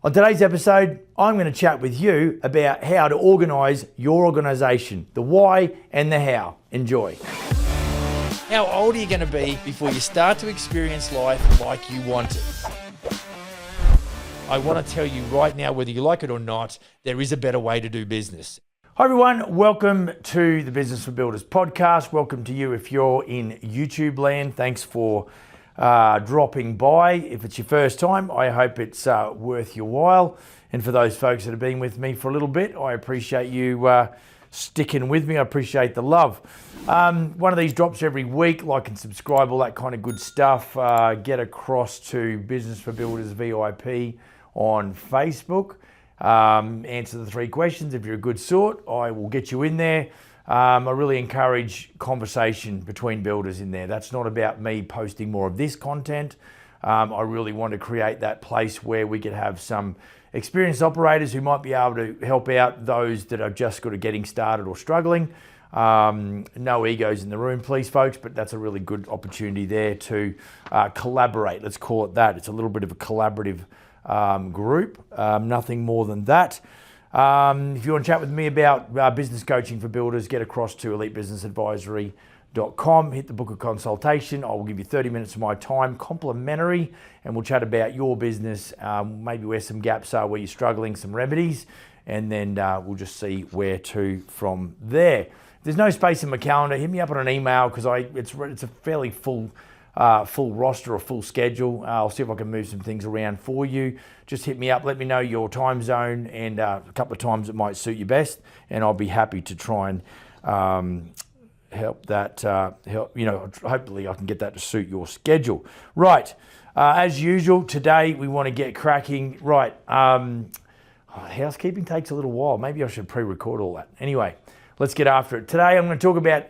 On today's episode, I'm going to chat with you about how to organise your organisation, the why and the how. Enjoy. How old are you going to be before you start to experience life like you want it? I want to tell you right now, whether you like it or not, there is a better way to do business. Hi everyone, welcome to the Business for Builders podcast. Welcome to you if you're in YouTube land. Thanks for dropping by. If it's your first time, I hope it's worth your while. And for those folks that have been with me for a little bit, I appreciate you sticking with me. I appreciate the love. One of these drops every week. Like and subscribe, all that kind of good stuff. Get across to Business for Builders VIP on Facebook. Answer the 3 questions. If you're a good sort, I will get you in there. I really encourage conversation between builders in there. That's not about me posting more of this content. I really want to create that place where we could have some experienced operators who might be able to help out those that are just sort of getting started or struggling. No egos in the room, please, folks, but that's a really good opportunity there to collaborate. Let's call it that. It's a little bit of a collaborative group, nothing more than that. If you want to chat with me about business coaching for builders, get across to elitebusinessadvisory.com, hit the book a consultation. I will give you 30 minutes of my time, complimentary, and we'll chat about your business, maybe where some gaps are, where you're struggling, some remedies, and then we'll just see where to from there. If there's no space in my calendar, hit me up on an email because it's a fairly full roster or full schedule. I'll see if I can move some things around for you. Just hit me up, let me know your time zone and a couple of times it might suit you best, and I'll be happy to try and help that, hopefully I can get that to suit your schedule. Right, as usual, today we want to get cracking. Right, housekeeping takes a little while. Maybe I should pre-record all that. Anyway, let's get after it. Today I'm going to talk about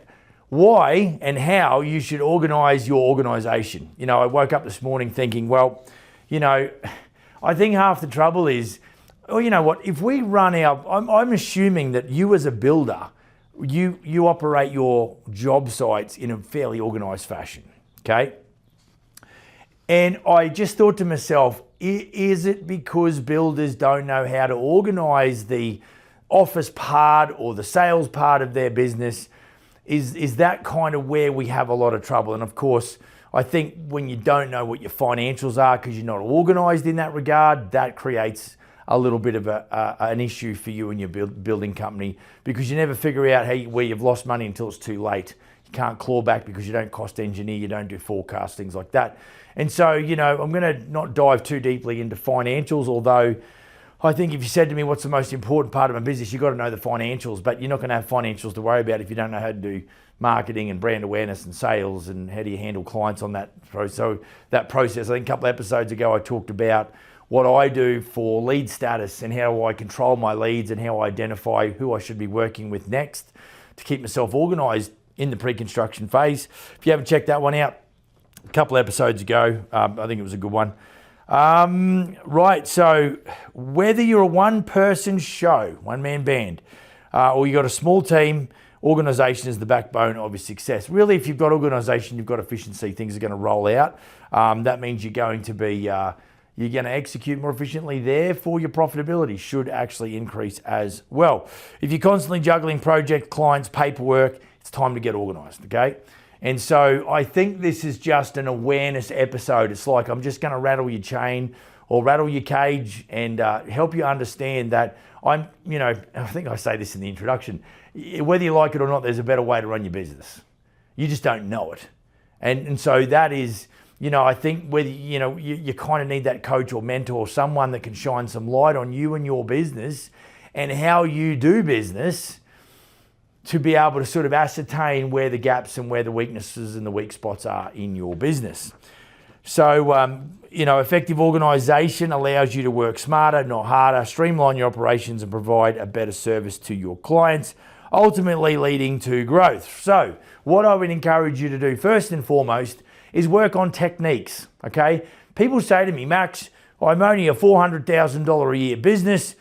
why and how you should organise your organisation. You know, I woke up this morning thinking, well, you know, I think half the trouble is, well, you know what, if we run I'm assuming that you as a builder, you operate your job sites in a fairly organised fashion, okay? And I just thought to myself, is it because builders don't know how to organise the office part or the sales part of their business? Is that kind of where we have a lot of trouble? And of course, I think when you don't know what your financials are because you're not organised in that regard, that creates a little bit of an issue for you and your building company, because you never figure out where you've lost money until it's too late. You can't claw back because you don't cost engineer, you don't do forecasts, things like that. And so, you know, I'm going to not dive too deeply into financials, although I think if you said to me, what's the most important part of my business, you've got to know the financials, but you're not going to have financials to worry about if you don't know how to do marketing and brand awareness and sales and how do you handle clients on that. So that process, I think a couple of episodes ago, I talked about what I do for lead status and how I control my leads and how I identify who I should be working with next to keep myself organized in the pre-construction phase. If you haven't checked that one out, a couple of episodes ago, I think it was a good one. Right, so whether you're a one-person show, one-man band, or you've got a small team, organisation is the backbone of your success. Really, if you've got organisation, you've got efficiency, things are going to roll out. That means you're going to execute more efficiently, therefore your profitability should actually increase as well. If you're constantly juggling project, clients, paperwork, it's time to get organised, okay? And so I think this is just an awareness episode. It's like I'm just going to rattle your chain or rattle your cage and help you understand that I think I say this in the introduction, whether you like it or not, there's a better way to run your business. You just don't know it. And so that is, I think whether, you kind of need that coach or mentor, someone that can shine some light on you and your business and how you do business, to be able to sort of ascertain where the gaps and where the weaknesses and the weak spots are in your business. So, effective organisation allows you to work smarter, not harder, streamline your operations and provide a better service to your clients, ultimately leading to growth. So, what I would encourage you to do first and foremost is work on techniques, okay? People say to me, Max, I'm only a $400,000 a year business.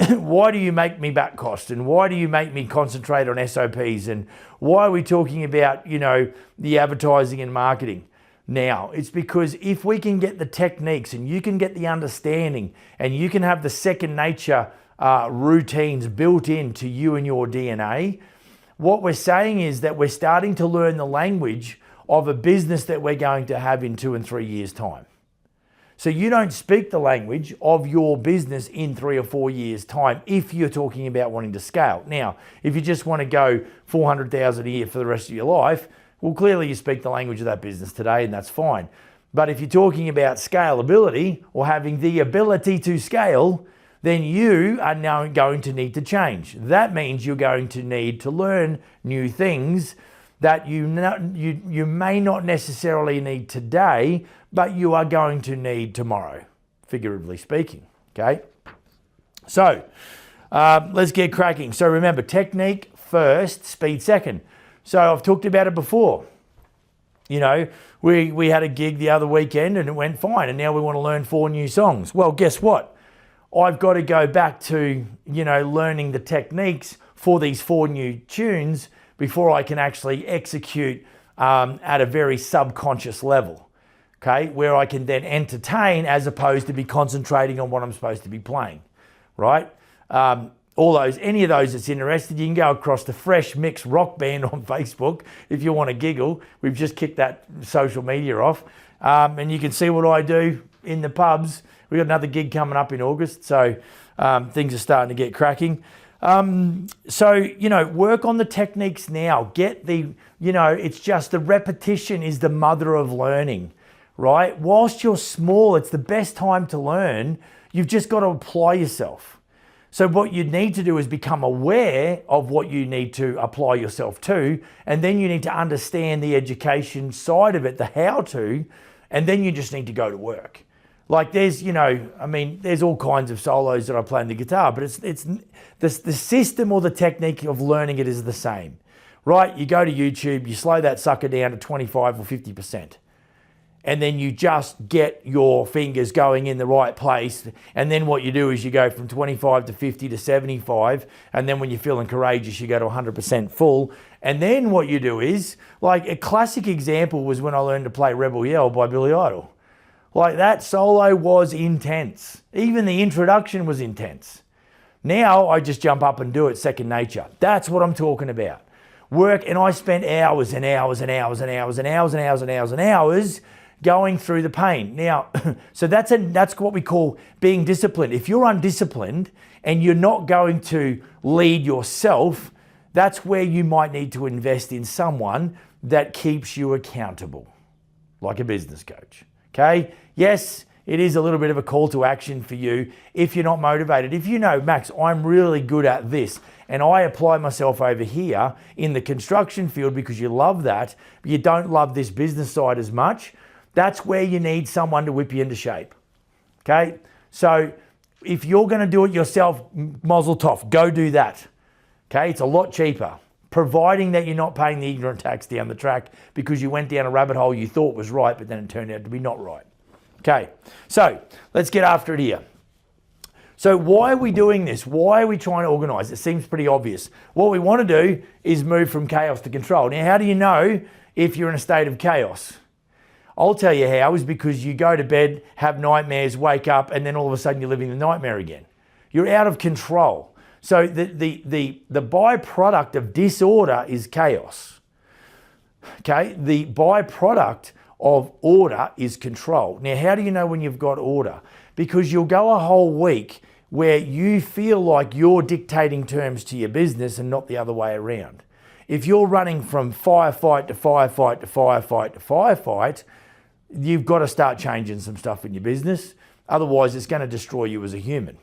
Why do you make me back cost? And why do you make me concentrate on SOPs? And why are we talking about, the advertising and marketing? now. It's because if we can get the techniques and you can get the understanding and you can have the second nature routines built into you and your DNA, what we're saying is that we're starting to learn the language of a business that we're going to have in 2 and 3 years' time. So you don't speak the language of your business in 3 or 4 years' time if you're talking about wanting to scale. Now, if you just want to go 400,000 a year for the rest of your life, well, clearly you speak the language of that business today and that's fine. But if you're talking about scalability or having the ability to scale, then you are now going to need to change. That means you're going to need to learn new things that you may not necessarily need today, but you are going to need tomorrow, figuratively speaking, okay? So let's get cracking. So remember, technique first, speed second. So I've talked about it before. You know, we had a gig the other weekend and it went fine, and now we want to learn 4 new songs. Well, guess what? I've got to go back to, you know, learning the techniques for these 4 new tunes before I can actually execute at a very subconscious level, okay? Where I can then entertain as opposed to be concentrating on what I'm supposed to be playing, right? Any of those that's interested, you can go across to Fresh Mix Rock Band on Facebook if you want to giggle. We've just kicked that social media off. And you can see what I do in the pubs. We've got another gig coming up in August, so things are starting to get cracking. So, you know, work on the techniques now. Get the, you know, it's just the repetition is the mother of learning, right? Whilst you're small, it's the best time to learn. You've just got to apply yourself. So what you need to do is become aware of what you need to apply yourself to, and then you need to understand the education side of it, the how to, and then you just need to go to work. Like there's, you know, I mean, there's all kinds of solos that I play on the guitar, but it's the system or the technique of learning it is the same, right? You go to YouTube, you slow that sucker down to 25 or 50%. And then you just get your fingers going in the right place. And then what you do is you go from 25 to 50 to 75. And then when you're feeling courageous, you go to 100% full. And then what you do is, like a classic example was when I learned to play Rebel Yell by Billy Idol. Like that solo was intense. Even the introduction was intense. Now I just jump up and do it second nature. That's what I'm talking about. Work, and I spent hours and hours and hours and hours and hours and hours and hours and hours going through the pain. Now, so that's what we call being disciplined. If you're undisciplined and you're not going to lead yourself, that's where you might need to invest in someone that keeps you accountable, like a business coach, okay? Yes, it is a little bit of a call to action for you if you're not motivated. If you know, Max, I'm really good at this, and I apply myself over here in the construction field because you love that, but you don't love this business side as much, that's where you need someone to whip you into shape, okay? So if you're gonna do it yourself, mazel tov, go do that, okay? It's a lot cheaper, providing that you're not paying the ignorant tax down the track because you went down a rabbit hole you thought was right, but then it turned out to be not right. Okay, so let's get after it here. So why are we doing this? Why are we trying to organize? It seems pretty obvious. What we want to do is move from chaos to control. Now, how do you know if you're in a state of chaos? I'll tell you how, is because you go to bed, have nightmares, wake up, and then all of a sudden you're living the nightmare again. You're out of control. So the byproduct of disorder is chaos. Okay, the byproduct of order is control. Now, how do you know when you've got order? Because you'll go a whole week where you feel like you're dictating terms to your business and not the other way around. If you're running from firefight to firefight to firefight to firefight, you've got to start changing some stuff in your business. Otherwise, it's going to destroy you as a human,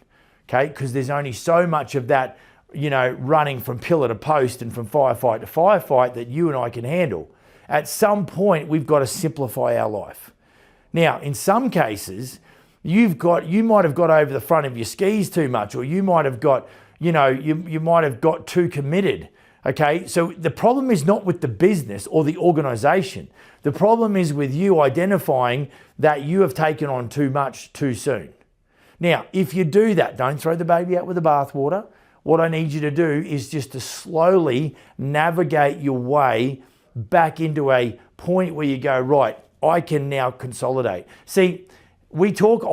okay? Because there's only so much of that, you know, running from pillar to post and from firefight to firefight that you and I can handle. At some point, we've got to simplify our life. Now, in some cases, you might have got over the front of your skis too much, or you might have got, you know, you might have got too committed. Okay, so the problem is not with the business or the organization. The problem is with you identifying that you have taken on too much too soon. Now, if you do that, don't throw the baby out with the bathwater. What I need you to do is just to slowly navigate your way back into a point where you go, right, I can now consolidate. See, I talk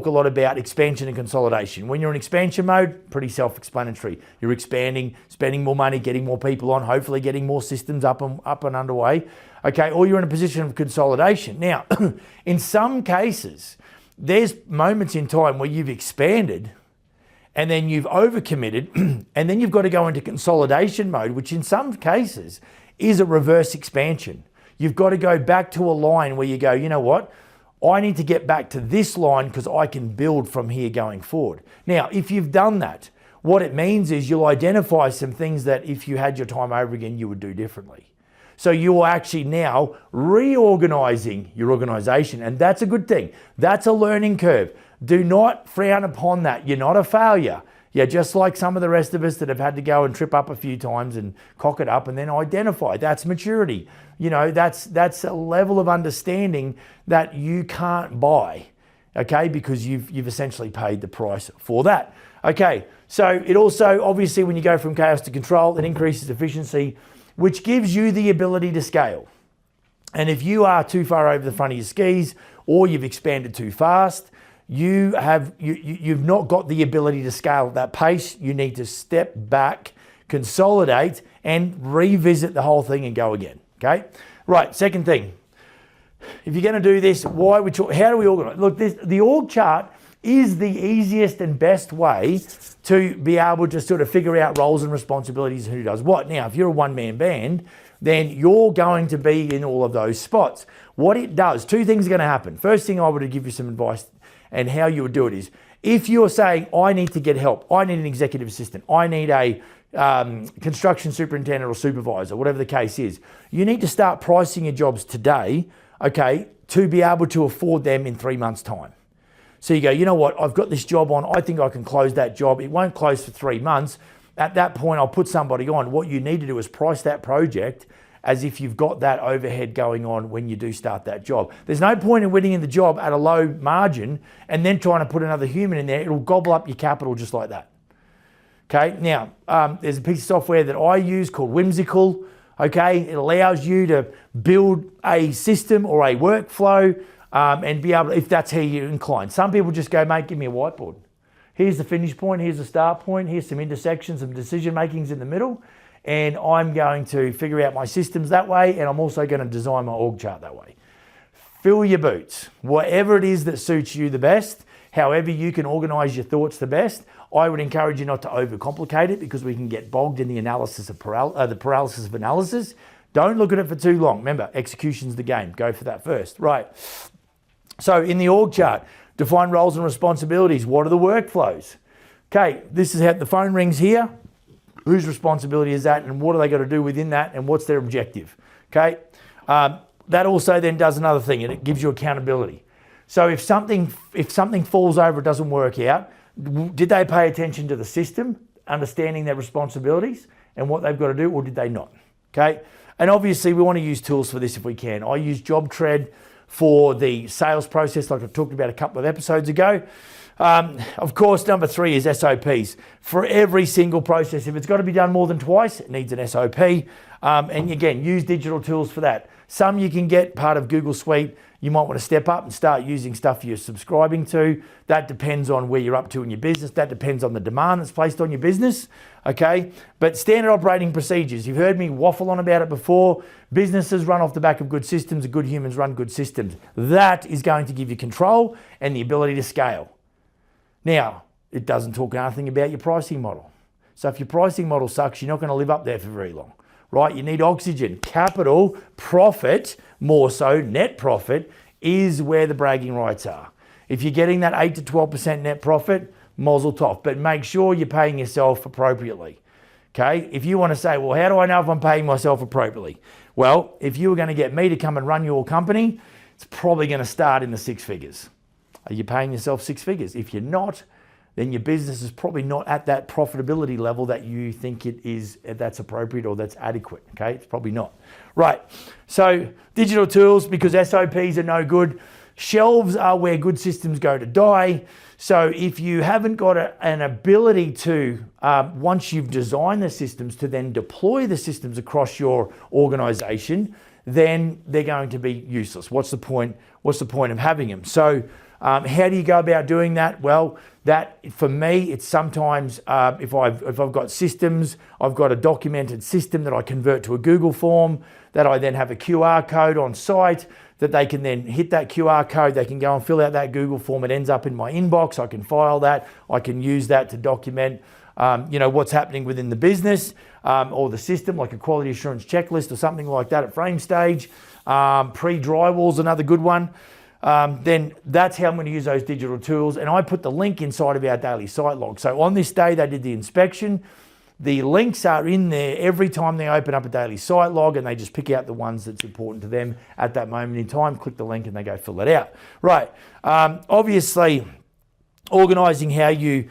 a lot about expansion and consolidation. When you're in expansion mode, pretty self-explanatory. You're expanding, spending more money, getting more people on, hopefully getting more systems up and underway. Okay, or you're in a position of consolidation. Now, in some cases, there's moments in time where you've expanded and then you've overcommitted and then you've got to go into consolidation mode, which in some cases is a reverse expansion. You've got to go back to a line where you go, you know what? I need to get back to this line because I can build from here going forward. Now, if you've done that, what it means is you'll identify some things that if you had your time over again, you would do differently. So you're actually now reorganizing your organization, and that's a good thing. That's a learning curve. Do not frown upon that. You're not a failure. Yeah, just like some of the rest of us that have had to go and trip up a few times and cock it up and then identify. That's maturity. You know, that's a level of understanding that you can't buy, okay, because you've essentially paid the price for that. Okay, so it also, obviously, when you go from chaos to control, it increases efficiency, which gives you the ability to scale. And if you are too far over the front of your skis or you've expanded too fast, you've not got the ability to scale at that pace. You need to step back, consolidate, and revisit the whole thing and go again. Okay, right. Second thing, if you're going to do this, how do we organize? Look, the org chart is the easiest and best way to be able to sort of figure out roles and responsibilities and who does what. Now, if you're a one-man band, then you're going to be in all of those spots. What it does, two things are going to happen. First thing I would give you some advice and how you would do it is, if you're saying, I need to get help, I need an executive assistant, I need a construction superintendent or supervisor, whatever the case is, you need to start pricing your jobs today, okay, to be able to afford them in 3 months' time. So you go, you know what, I've got this job on, I think I can close that job. It won't close for 3 months. At that point, I'll put somebody on. What you need to do is price that project as if you've got that overhead going on when you do start that job. There's no point in winning in the job at a low margin and then trying to put another human in there. It'll gobble up your capital just like that. Okay, now, there's a piece of software that I use called Whimsical. Okay, it allows you to build a system or a workflow and be able to, if that's how you're inclined. Some people just go, mate, give me a whiteboard. Here's the finish point, here's the start point, here's some intersections and decision makings in the middle, and I'm going to figure out my systems that way, and I'm also going to design my org chart that way. Fill your boots. Whatever it is that suits you the best, however you can organize your thoughts the best, I would encourage you not to overcomplicate it because we can get bogged in the analysis of the paralysis of analysis. Don't look at it for too long. Remember, execution's the game. Go for that first. Right. So in the org chart, define roles and responsibilities. What are the workflows? Okay, this is how the phone rings here. Whose responsibility is that, and what are they got to do within that, and what's their objective? Okay, that also then does another thing, and it gives you accountability. So if something falls over, it doesn't work out, did they pay attention to the system, understanding their responsibilities and what they've got to do, or did they not? Okay, and obviously we want to use tools for this if we can. I use JobTread for the sales process, like I talked about a couple of episodes ago. Of course, number 3 is SOPs. For every single process, if it's got to be done more than twice, it needs an SOP. And again, use digital tools for that. Some you can get part of Google Suite. You might want to step up and start using stuff you're subscribing to. That depends on where you're up to in your business. That depends on the demand that's placed on your business, okay? But standard operating procedures, you've heard me waffle on about it before. Businesses run off the back of good systems, and good humans run good systems. That is going to give you control and the ability to scale. Now, it doesn't talk anything about your pricing model. So if your pricing model sucks, you're not going to live up there for very long, right? You need oxygen. Capital, profit, more so net profit, is where the bragging rights are. If you're getting that 8 to 12% net profit, mazel tov, but make sure you're paying yourself appropriately, okay? If you want to say, well, how do I know if I'm paying myself appropriately? Well, if you were going to get me to come and run your company, it's probably going to start in the 6 figures. Are you paying yourself 6 figures? If you're not, then your business is probably not at that profitability level that you think it is, that's appropriate or that's adequate, okay? It's probably not. Right, so digital tools, because SOPs are no good. Shelves are where good systems go to die. So if you haven't got an ability to, once you've designed the systems, to then deploy the systems across your organization, then they're going to be useless. What's the point of having them? So how do you go about doing that? Well, that for me, it's sometimes if I've got systems, I've got a documented system that I convert to a Google form, that I then have a QR code on site, that they can then hit that QR code, they can go and fill out that Google form, it ends up in my inbox, I can file that, I can use that to document what's happening within the business or the system, like a quality assurance checklist or something like that at frame stage. Pre-drywall's another good one. Then that's how I'm going to use those digital tools. And I put the link inside of our daily site log. So on this day, they did the inspection. The links are in there every time they open up a daily site log, and they just pick out the ones that's important to them at that moment in time, click the link and they go fill it out. Right. Obviously, organizing how you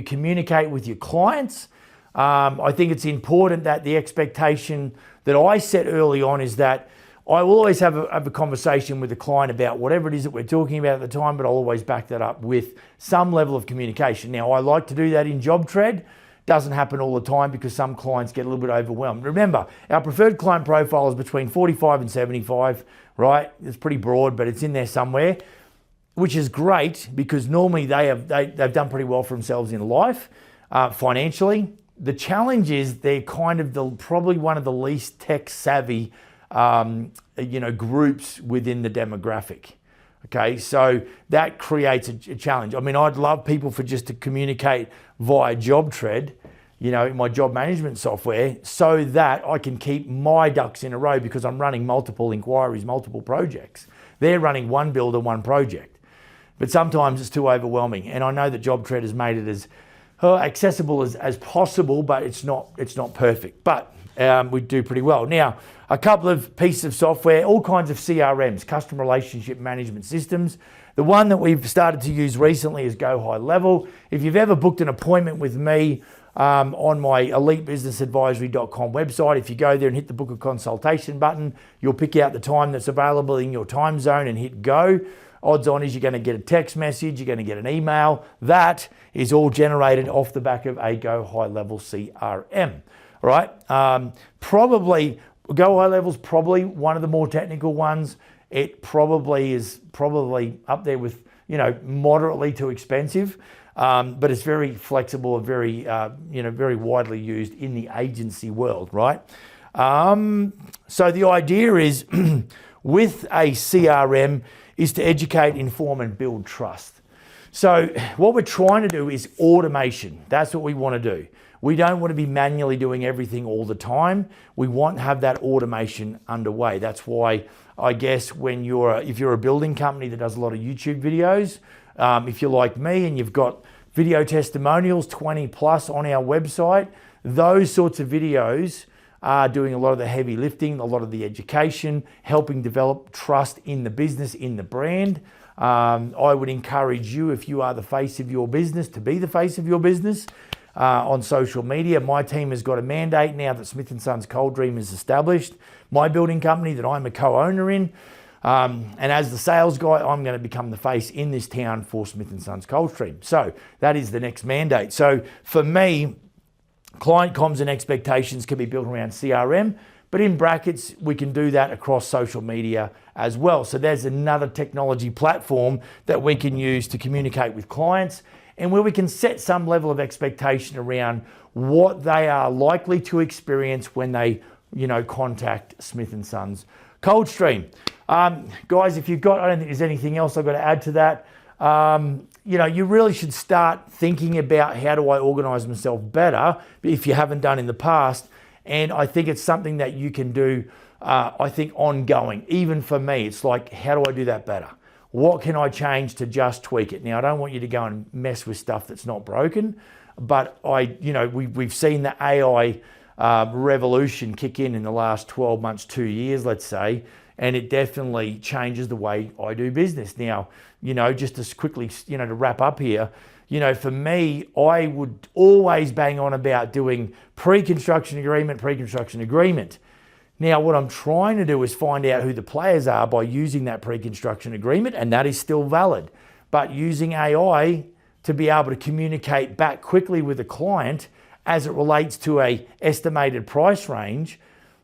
communicate with your clients. I think it's important that the expectation that I set early on is that I will always have a conversation with the client about whatever it is that we're talking about at the time, but I'll always back that up with some level of communication. Now, I like to do that in JobTread. Doesn't happen all the time because some clients get a little bit overwhelmed. Remember, our preferred client profile is between 45 and 75, right? It's pretty broad, but it's in there somewhere, which is great because normally they've done pretty well for themselves in life, financially. The challenge is they're kind of probably one of the least tech savvy groups within the demographic. Okay, so that creates a challenge. I mean, I'd love people for just to communicate via JobTread, my job management software, so that I can keep my ducks in a row because I'm running multiple inquiries, multiple projects. They're running one build and one project. But sometimes it's too overwhelming. And I know that JobTread has made it as accessible as possible, but it's not perfect. But we do pretty well. Now, a couple of pieces of software, all kinds of CRMs, customer relationship management systems. The one that we've started to use recently is Go High Level. If you've ever booked an appointment with me on my elitebusinessadvisory.com website, if you go there and hit the book a consultation button, you'll pick out the time that's available in your time zone and hit go. Odds on is you're going to get a text message, you're going to get an email. That is all generated off the back of a Go High Level CRM. All right, probably Go High Level is probably one of the more technical ones. It probably is up there with moderately too expensive, but it's very flexible and very very widely used in the agency world, right? So the idea is with a CRM is to educate, inform, and build trust. So what we're trying to do is automation. That's what we want to do. We don't want to be manually doing everything all the time. We want to have that automation underway. That's why I guess if you're a building company that does a lot of YouTube videos, if you're like me and you've got video testimonials, 20 plus on our website, those sorts of videos are doing a lot of the heavy lifting, a lot of the education, helping develop trust in the business, in the brand. I would encourage you, if you are the face of your business, to be the face of your business on social media. My team has got a mandate now that Smith & Sons Cold Dream is established. My building company that I'm a co-owner in. And as the sales guy, I'm going to become the face in this town for Smith & Sons Cold Dream. So that is the next mandate. So for me, client comms and expectations can be built around CRM, but in brackets, we can do that across social media as well. So there's another technology platform that we can use to communicate with clients and where we can set some level of expectation around what they are likely to experience when they, contact Smith & Sons Coldstream. Guys, if you've got, I don't think there's anything else I've got to add to that. You really should start thinking about how do I organize myself better if you haven't done in the past. And I think it's something that you can do, ongoing. Even for me, it's like, how do I do that better? What can I change to just tweak it? Now, I don't want you to go and mess with stuff that's not broken, but we've seen the AI revolution kick in the last 12 months, 2 years, let's say, and it definitely changes the way I do business. Now, just as quickly, to wrap up here, for me, I would always bang on about doing pre-construction agreement. Now, what I'm trying to do is find out who the players are by using that pre-construction agreement, and that is still valid. But using AI to be able to communicate back quickly with the client as it relates to a estimated price range,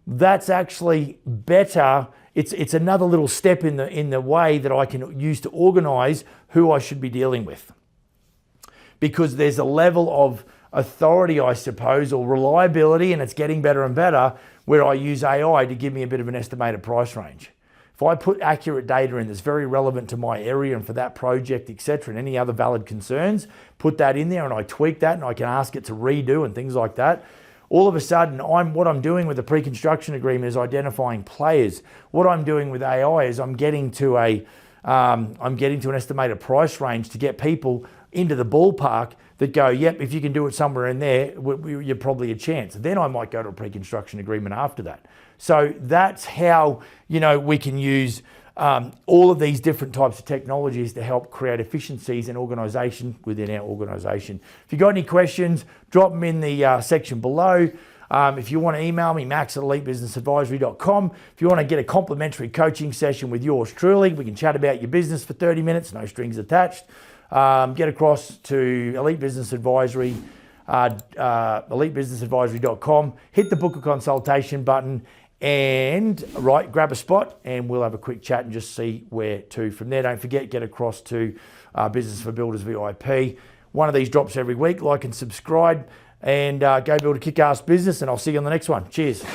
that's actually better. It's another little step in the way that I can use to organize who I should be dealing with. Because there's a level of authority, I suppose, or reliability, and it's getting better and better, where I use AI to give me a bit of an estimated price range. If I put accurate data in that's very relevant to my area and for that project, etc., and any other valid concerns, put that in there and I tweak that and I can ask it to redo and things like that. All of a sudden, what I'm doing with the pre-construction agreement is identifying players. What I'm doing with AI is I'm getting to an estimated price range to get people into the ballpark that go, yep, if you can do it somewhere in there, you're probably a chance. Then I might go to a pre-construction agreement after that. So that's how, we can use all of these different types of technologies to help create efficiencies and organisation within our organisation. If you've got any questions, drop them in the section below. If you want to email me, max@elitebusinessadvisory.com. If you want to get a complimentary coaching session with yours truly, we can chat about your business for 30 minutes, no strings attached. Get across to Elite Business Advisory, elitebusinessadvisory.com, hit the book a consultation button and grab a spot and we'll have a quick chat and just see where to from there. Don't forget, get across to Business for Builders VIP. One of these drops every week. Like and subscribe and go build a kick-ass business, and I'll see you on the next one. Cheers.